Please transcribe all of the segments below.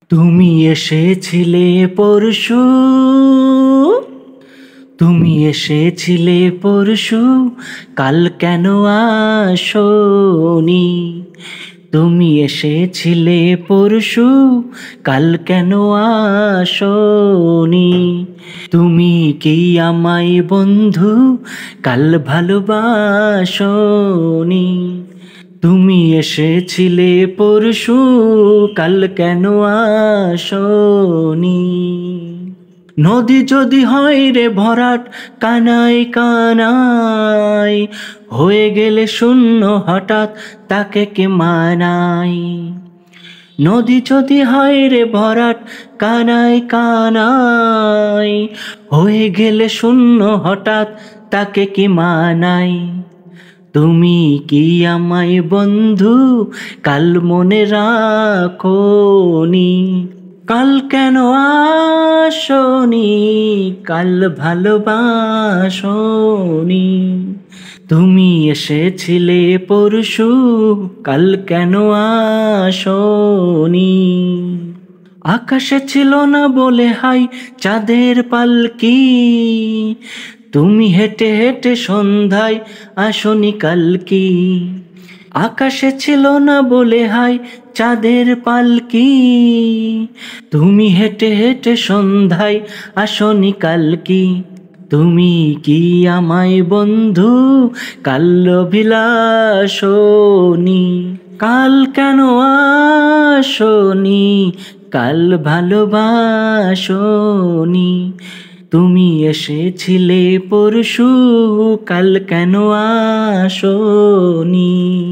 তুমি এসেছিলে পরশু, তুমি এসেছিলে পরশু, কাল কেন আসোনি? তুমি এসেছিলে পরশু, কাল কেন আসোনি? তুমি কি আমায় বন্ধু কাল ভালোবাসোনি? তুমি এসেছিলে পরশু, কাল কেন আসোনি? নদী যদি হয় রে ভরাট, কানায় কানায় হয়ে গেলে শূন্য হঠাৎ, তাকে কে মানায়? নদী যদি হয় রে ভরাট, কানায় কানায় হয়ে গেলে শূন্য হঠাৎ, তাকে কি মানায়? তুমি কি আমায় বন্ধু কাল মনে রাখোনি? কাল কেন আসোনি? কাল ভালোবাসোনি? তুমি এসেছিলে পরশু, কাল কেন আসোনি? আকাশে ছিল না বলে হাই চাঁদের পালকি, তুমি হেঁটে হেঁটে সন্ধ্যায় আসনি কালকি। আকাশে ছিল না বলে হাই চাঁদের পালকি, তুমি হেঁটে হেঁটে সন্ধ্যায় আসনি কালকি। তুমি কি আমায় বন্ধু কাল অভিলাষনি? কাল কেন আসোনি? কাল ভালোবাসোনি? তুমি এসেছিলে পরশু, কাল কেন আসোনি?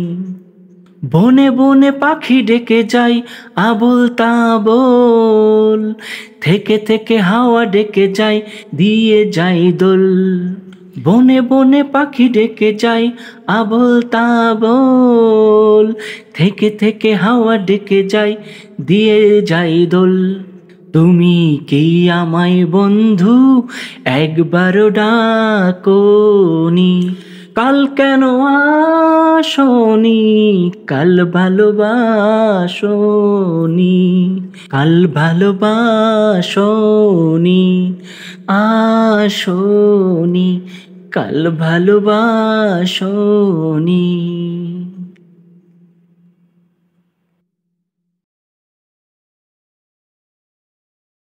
বনে বনে পাখি ডেকে যায় আবোল তাবোল, থেকে থেকে হাওয়া ডেকে যায় দিয়ে যায় দোল। বনে বনে পাখি ডেকে যায় আবোল তাবোল, থেকে থেকে হাওয়া ডেকে যায় দিয়ে যায় দোল। তুমি কি আমায় বন্ধু একবারও ডাকোনি? কাল কেন আসোনি? কাল ভালোবাসোনি? কাল ভালোবাসোনি? আসোনি? কাল ভালোবাসোনি?